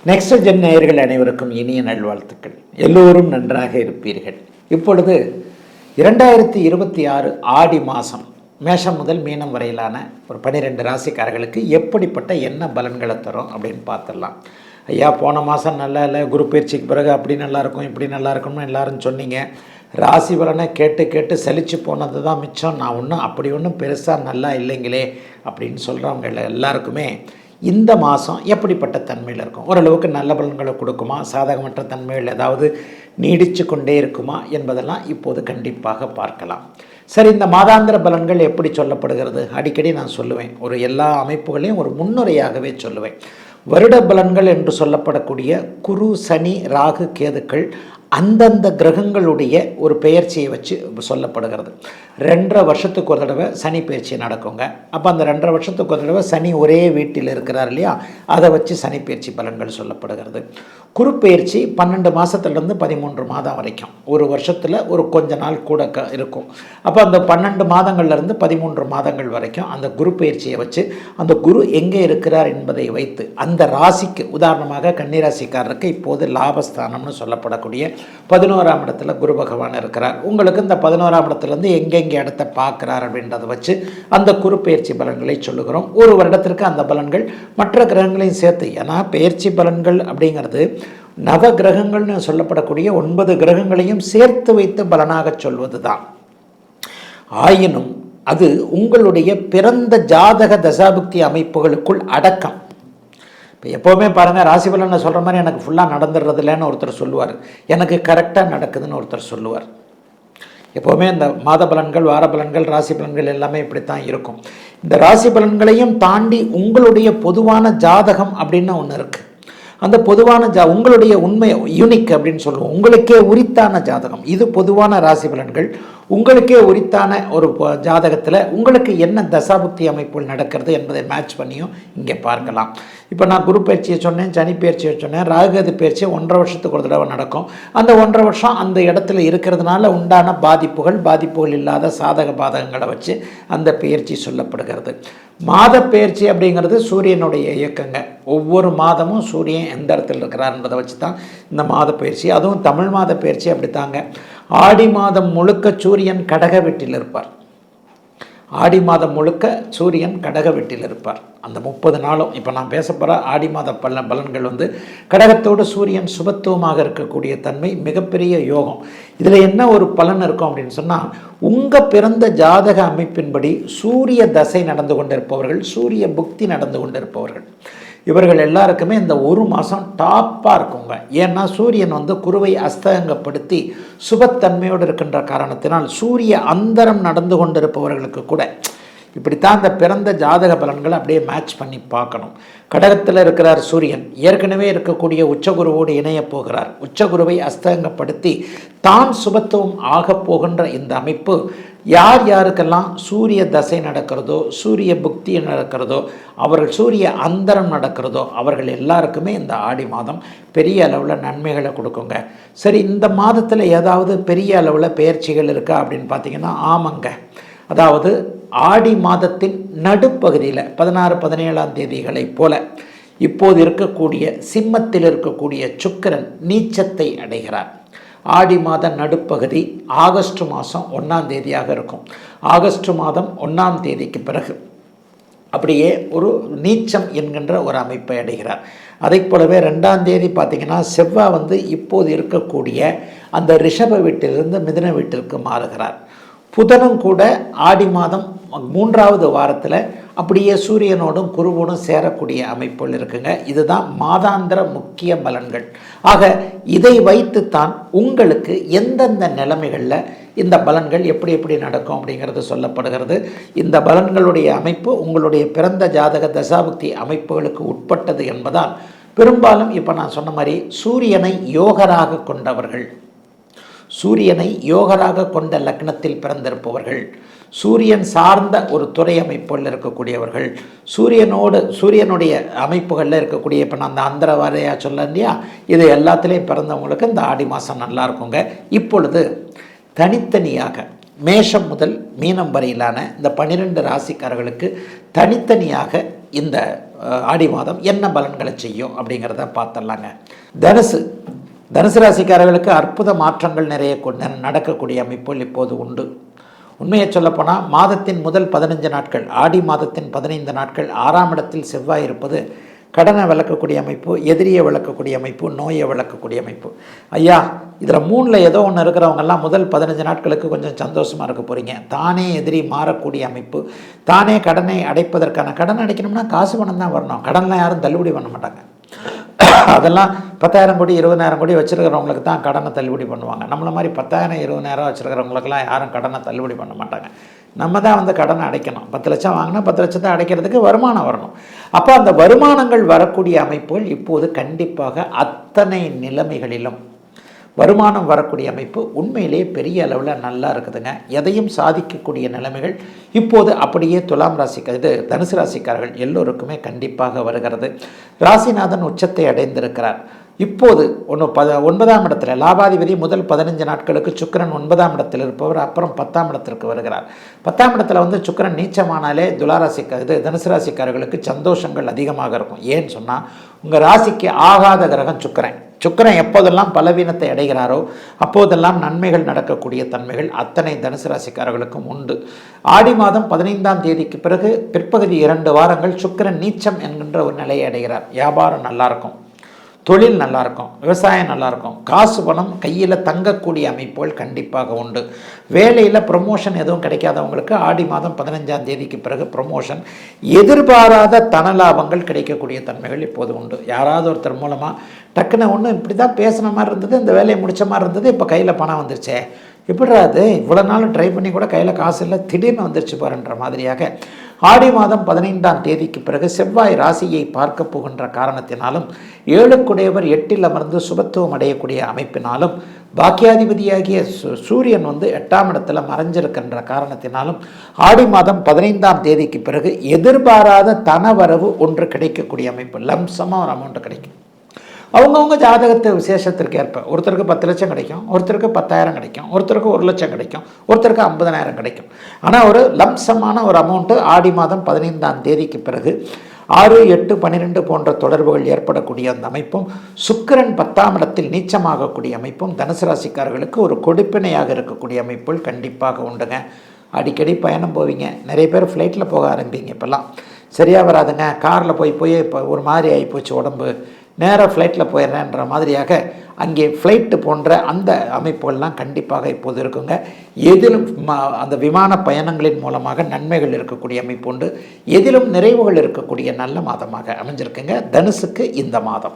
Next gen நேயர்கள் அனைவருக்கும் இனிய நல்வாழ்த்துக்கள். எல்லோரும் நன்றாக இருப்பீர்கள். இப்பொழுது 2026 ஆடி மாதம் மேஷம் முதல் மீனம் வரையிலான ஒரு 12 ராசிக்காரர்களுக்கு எப்படிப்பட்ட என்ன பலன்களை தரும் அப்படின்னு பார்த்துடலாம். ஐயா, போன மாதம் நல்லா இல்லை, குரு பயிற்சிக்கு பிறகு அப்படி நல்லாயிருக்கும் இப்படி நல்லா இருக்கும்னு எல்லாரும் சொன்னீங்க. ராசி பலனை கேட்டு கேட்டு சலிச்சு போனது தான் மிச்சம். நான் ஒன்றும் பெருசாக நல்லா இல்லைங்களே அப்படின்னு சொல்கிறவங்க எல்லாருக்குமே இந்த மாதம் எப்படிப்பட்ட தன்மையில் இருக்கும், ஓரளவுக்கு நல்ல பலன்களை கொடுக்குமா, சாதகமற்ற தன்மைகள் ஏதாவது நீடித்து கொண்டே இருக்குமா என்பதெல்லாம் இப்போது கண்டிப்பாக பார்க்கலாம். சரி, இந்த மாதாந்திர பலன்கள் எப்படி சொல்லப்படுகிறது? அடிக்கடி நான் சொல்லுவேன், ஒரு எல்லா அமைப்புகளையும் ஒரு முன்னுரையாகவே சொல்லுவேன். வருட பலன்கள் என்று சொல்லப்படக்கூடிய குரு, சனி, ராகு, கேதுக்கள் அந்தந்த கிரகங்களுடைய ஒரு பெயர்ச்சியை வச்சு சொல்லப்படுகிறது. 2.5 வருஷத்துக்கு ஒரு தடவை சனி பயிற்சி நடக்குங்க. அப்போ அந்த 2.5 வருஷத்துக்கு ஒரு தடவை சனி ஒரே வீட்டில் இருக்கிறார் இல்லையா, அதை வச்சு சனி பயிற்சி பலன்கள் சொல்லப்படுகிறது. குரு பயிற்சி 12 மாதத்துலேருந்து 13 மாதம் வரைக்கும், ஒரு வருஷத்தில் ஒரு கொஞ்ச நாள் கூட இருக்கும். அப்போ அந்த 12 மாதங்கள்லேருந்து 13 மாதங்கள் வரைக்கும் அந்த குரு பயிற்சியை வச்சு அந்த குரு எங்கே இருக்கிறார் என்பதை வைத்து அந்த ராசிக்கு, உதாரணமாக கன்னிராசிக்காரருக்கு இப்போது லாபஸ்தானம்னு சொல்லப்படக்கூடிய 11ஆம் இடத்துல குரு பகவான் இருக்கிறார். உங்களுக்கு இந்த 11ஆம் இடத்துலேருந்து எங்கெங்கே இடத்தை பார்க்குறார் அப்படின்றத வச்சு அந்த குரு பயிற்சி பலன்களை சொல்லுகிறோம். ஒரு வருடத்திற்கு அந்த பலன்கள் மற்ற கிரகங்களையும் சேர்த்து, ஏன்னா பயிற்சி பலன்கள் அப்படிங்கிறது நவ கிரகங்கள்னு சொல்லப்படக்கூடிய 9 கிரகங்களையும் சேர்த்து வைத்து பலனாக சொல்வது தான். ஆயினும் அது உங்களுடைய பிறந்த ஜாதக தசாபுக்தி அமைப்புகளுக்குள் அடக்கம். இப்போ எப்போவுமே பாருங்கள், ராசி பலனை சொல்கிற மாதிரி எனக்கு ஃபுல்லாக நடந்துடுறது இல்லைன்னு ஒருத்தர் சொல்லுவார், எனக்கு கரெக்டாக நடக்குதுன்னு ஒருத்தர் சொல்லுவார். எப்போவுமே இந்த மாத பலன்கள், வார பலன்கள், ராசி பலன்கள் எல்லாமே இப்படித்தான் இருக்கும். இந்த ராசி பலன்களையும் தாண்டி உங்களுடைய பொதுவான ஜாதகம் அப்படின்னு ஒன்று இருக்குது. அந்த பொதுவான உங்களுடைய உண்மை யூனிக் அப்படின்னு சொல்லுவோம், உங்களுக்கே உரித்தான ஜாதகம். இது பொதுவான ராசி பலன்கள். உங்களுக்கே உரித்தான ஒரு ஜாதகத்தில் உங்களுக்கு என்ன தசாபுக்தி அமைப்புகள் நடக்கிறது என்பதை மேட்ச் பண்ணியும் இங்கே பார்க்கலாம். இப்போ நான் குரு பயிற்சியை சொன்னேன், சனி பயிற்சியை சொன்னேன், ராகுகேது பயிற்சி 1.5 வருஷத்துக்கு ஒரு தடவை நடக்கும். அந்த 1.5 வருஷம் அந்த இடத்துல இருக்கிறதுனால உண்டான பாதிப்புகள் இல்லாத சாதக பாதகங்களை வச்சு அந்த பயிற்சி சொல்லப்படுகிறது. மாத பயிற்சி அப்படிங்கிறது சூரியனுடைய இயக்கங்க. ஒவ்வொரு மாதமும் சூரியன் எந்த இடத்துல இருக்கிறார்ன்றதை வச்சு தான் இந்த மாத பயிற்சி. அதுவும் தமிழ் மாத பயிற்சி அப்படித்தாங்க. ஆடி மாதம் முழுக்க சூரியன் கடக வீட்டில் இருப்பார். ஆடி மாதம் முழுக்க சூரியன் கடக வீட்டில் இருப்பார். அந்த 30 நாளும் இப்போ நான் பேச போகிற ஆடி மாத பலன்கள் கடகத்தோடு சூரியன் சுபத்துவமாக இருக்கக்கூடிய தன்மை மிகப்பெரிய யோகம். இதில் என்ன ஒரு பலன் இருக்கும் அப்படின்னு சொன்னால், உங்கள் பிறந்த ஜாதக அமைப்பின்படி சூரிய தசை நடந்து கொண்டிருப்பவர்கள், சூரிய புக்தி நடந்து கொண்டிருப்பவர்கள், இவர்கள் எல்லாருக்குமே இந்த ஒரு மாதம் டாப்பாக இருக்குங்க. ஏன்னா சூரியன் குருவை அஸ்தங்கப்படுத்தி சுபத்தன்மையோடு இருக்கின்ற காரணத்தினால் சூரிய அந்தரம் நடந்து கொண்டிருப்பவர்களுக்கு கூட இப்படித்தான் இந்த பிறந்த ஜாதக பலன்களை அப்படியே மேட்ச் பண்ணி பார்க்கணும். கடகத்தில் இருக்கிறார் சூரியன், ஏற்கனவே இருக்கக்கூடிய உச்சகுருவோடு இணைய போகிறார். உச்சகுருவை அஸ்தங்கப்படுத்தி தான் சுபத்துவம் ஆக போகின்ற இந்த அமைப்பு யார் யாருக்கெல்லாம் சூரிய தசை நடக்கிறதோ, சூரிய புக்தி நடக்கிறதோ, அவர்கள் சூரிய அந்தரம் நடக்கிறதோ, அவர்கள் எல்லாருக்குமே இந்த ஆடி மாதம் பெரிய அளவில் நன்மைகளை கொடுக்குங்க. சரி, இந்த மாதத்தில் ஏதாவது பெரிய அளவில் பெயர்ச்சிகள் இருக்கா அப்படின்னு பார்த்தீங்கன்னா, ஆமாங்க. அதாவது ஆடி மாதத்தின் நடுப்பகுதியில் 16, 17ஆம் தேதிகளைப் போல இப்போது இருக்கக்கூடிய சிம்மத்தில் இருக்கக்கூடிய சுக்கிரன் நீச்சத்தை அடைகிறார். ஆடி மாத நடுப்பகுதி ஆகஸ்ட் மாதம் 1ஆம் தேதியாக இருக்கும். ஆகஸ்ட் மாதம் 1ஆம் தேதிக்கு பிறகு அப்படியே ஒரு நீச்சம் என்கின்ற ஒரு அமைப்பை அடைகிறார். அதை போலவே 2ஆம் தேதி பார்த்திங்கன்னா செவ்வாய் இப்போது இருக்கக்கூடிய அந்த ரிஷப வீட்டிலிருந்து மிதுன வீட்டிற்கு மாறுகிறார். புதனும் கூட ஆடி மாதம் 3ஆவது வாரத்தில் அப்படியே சூரியனோடும் குருவோடும் சேரக்கூடிய அமைப்புகள் இருக்குங்க. இதுதான் மாதாந்திர முக்கிய பலன்கள். ஆக இதை வைத்துத்தான் உங்களுக்கு எந்தெந்த நிலைமைகளில் இந்த பலன்கள் எப்படி நடக்கும் அப்படிங்கிறது சொல்லப்படுகிறது. இந்த பலன்களுடைய அமைப்பு உங்களுடைய பிறந்த ஜாதக தசாபுக்தி அமைப்புகளுக்கு உட்பட்டது என்பதால் பெரும்பாலும் இப்போ நான் சொன்ன மாதிரி சூரியனை யோகராக கொண்டவர்கள், சூரியனை யோகராக கொண்ட லக்னத்தில் பிறந்திருப்பவர்கள், சூரியன் சார்ந்த ஒரு துறை அமைப்புகளில் இருக்கக்கூடியவர்கள், சூரியனுடைய அமைப்புகளில் இருக்கக்கூடிய, இப்போ நான் அந்த அந்தர வாரையா சொல்ல இல்லையா, இது எல்லாத்துலேயும் பிறந்தவங்களுக்கு இந்த ஆடி மாதம் நல்லா இருக்குங்க. இப்பொழுது தனித்தனியாக மேஷம் முதல் மீனம் வரையிலான இந்த 12 ராசிக்காரர்களுக்கு தனித்தனியாக இந்த ஆடி மாதம் என்ன பலன்களை செய்யும் அப்படிங்கிறத பார்த்துடலாங்க. தனுசு ராசிக்காரர்களுக்கு அற்புத மாற்றங்கள் நிறைய நடக்கக்கூடிய அமைப்புகள் இப்போது உண்டு. உண்மையை சொல்லப்போனால் மாதத்தின் முதல் 15 நாட்கள், ஆடி மாதத்தின் 15 நாட்கள் 6ஆம் இடத்தில் செவ்வாய் இருப்பது கடனை விளக்கக்கூடிய அமைப்பு, எதிரியை விளக்கக்கூடிய அமைப்பு, நோயை விளக்கக்கூடிய அமைப்பு. ஐயா, இதில் 3ல் ஏதோ ஒன்று இருக்கிறவங்கெல்லாம் முதல் 15 நாட்களுக்கு கொஞ்சம் சந்தோஷமாக இருக்க போகிறீங்க. தானே எதிரி மாறக்கூடிய அமைப்பு, தானே கடனை அடைப்பதற்கான, கடன் அடைக்கணும்னா காசு பணம் தான் வரணும். கடன்லாம் யாரும் தள்ளுபடி பண்ண மாட்டாங்க. அதெல்லாம் 10,000 கோடி 20,000 கோடி வச்சுருக்கிறவங்களுக்கு தான் கடனை தள்ளுபடி பண்ணுவாங்க. நம்மளை மாதிரி 10,000 20,000 வச்சுருக்கிறவங்களுக்கெல்லாம் யாரும் கடனை தள்ளுபடி பண்ண மாட்டாங்க. நம்ம தான் வந்து கடனை அடைக்கணும். 10 லட்சம் வாங்கினா 10 லட்சத்தை அடைக்கிறதுக்கு வருமானம் வரணும். அப்போ அந்த வருமானங்கள் வரக்கூடிய அமைப்புகள் இப்போது கண்டிப்பாக அத்தனை நிலைமைகளிலும் வருமானம் வரக்கூடிய அமைப்பு உண்மையிலேயே பெரிய அளவில் நல்லா இருக்குதுங்க. எதையும் சாதிக்கக்கூடிய நிலைமைகள் இப்போது அப்படியே துலாம் தனுசு ராசிக்காரர்கள் எல்லோருக்குமே கண்டிப்பாக வருகிறது. ராசிநாதன் உச்சத்தை அடைந்திருக்கிறார். இப்போது 9ஆம் இடத்துல லாபாதிபதி முதல் 15 நாட்களுக்கு சுக்கிரன் 9ஆம் இடத்தில் இருப்பவர் அப்புறம் 10ஆம் இடத்திற்கு வருகிறார். 10ஆம் இடத்துல வந்து சுக்கிரன் நீச்சமானாலே தனுசு ராசிக்காரர்களுக்கு சந்தோஷங்கள் அதிகமாக இருக்கும். ஏன்னு சொன்னால் உங்கள் ராசிக்கு ஆகாத கிரகம் சுக்கிரன் எப்போதெல்லாம் பலவீனத்தை அடைகிறாரோ அப்போதெல்லாம் நன்மைகள் நடக்கக்கூடிய தன்மைகள் அத்தனை தனுசு ராசிக்காரர்களுக்கும் உண்டு. ஆடி மாதம் 15ஆம் தேதிக்கு பிறகு பிற்பகுதி 2 வாரங்கள் சுக்கிரன் நீச்சம் என்கின்ற ஒரு நிலையை அடைகிறார். வியாபாரம் நல்லாயிருக்கும், தொழில் நல்லாயிருக்கும், விவசாயம் நல்லாயிருக்கும், காசு பணம் கையில் தங்கக்கூடிய அமைப்புகள் கண்டிப்பாக உண்டு. வேலையில் ப்ரொமோஷன் எதுவும் கிடைக்காதவங்களுக்கு ஆடி மாதம் 15ஆம் தேதிக்கு பிறகு ப்ரொமோஷன், எதிர்பாராத தனலாபங்கள் கிடைக்கக்கூடிய தன்மைகள் இப்போது உண்டு. யாராவது ஒருத்தர் மூலமாக டக்குன்னு ஒன்று இப்படி தான் பேசுன மாதிரி இருந்தது, இந்த வேலையை முடித்த மாதிரி இருந்தது, இப்போ கையில் பணம் வந்துருச்சே, இப்படிடா அது இவ்வளோ நாள் ட்ரை பண்ணி கூட கையில் காசு இல்லை, திடீர்னு வந்துருச்சு பாருன்ற மாதிரியாக ஆடி மாதம் 15ஆம் தேதிக்கு பிறகு செவ்வாய் ராசியை பார்க்க போகின்ற காரணத்தினாலும் 7க்குடையவர் 8ல் அமர்ந்து சுபத்துவம் அடையக்கூடிய அமைப்பினாலும் பாக்கியாதிபதியாகிய சூரியன் வந்து 8ஆம் இடத்துல மறைஞ்சிருக்கின்ற காரணத்தினாலும் ஆடி மாதம் 15ஆம் தேதிக்கு பிறகு எதிர்பாராத தனவரவு ஒன்று கிடைக்கக்கூடிய அமைப்பு, லம்சமாக ஒரு அமௌண்ட்டு கிடைக்கும். அவங்கவுங்க ஜாதகத்தை விசேஷத்திற்கு ஏற்ப ஒருத்தருக்கு 10 லட்சம் கிடைக்கும், ஒருத்தருக்கு 10,000 கிடைக்கும், ஒருத்தருக்கு 1 லட்சம் கிடைக்கும், ஒருத்தருக்கு 50,000 கிடைக்கும். ஆனால் ஒரு லம்சமான ஒரு அமௌண்ட்டு ஆடி மாதம் 15ஆம் தேதிக்கு பிறகு 6, 8, 12 போன்ற தொடர்புகள் ஏற்படக்கூடிய அந்த அமைப்பும் சுக்கிரன் 10ஆம் இடத்தில் நீச்சமாகக்கூடிய அமைப்பும் தனுசு ராசிக்காரர்களுக்கு ஒரு கொடுப்பினையாக இருக்கக்கூடிய அமைப்புகள் கண்டிப்பாக உண்டுங்க. அடிக்கடி பயணம் போவீங்க, நிறைய பேர் ஃப்ளைட்டில் போக ஆரம்பிங்க. இப்போல்லாம் சரியாக வராதுங்க, காரில் போய் இப்போ ஒரு மாதிரி ஆகிப்போச்சு உடம்பு, நேராக ஃப்ளைட்டில் போயிடுறேன்ற மாதிரியாக அங்கே ஃப்ளைட்டு போன்ற அந்த அமைப்புகள்லாம் கண்டிப்பாக இப்போது இருக்குங்க. எதிலும் அந்த விமான பயணங்களின் மூலமாக நன்மைகள் இருக்கக்கூடிய அமைப்பு உண்டு. எதிலும் நிறைவுகள் இருக்கக்கூடிய நல்ல மாதமாக அமைஞ்சிருக்குங்க தனுசுக்கு இந்த மாதம்.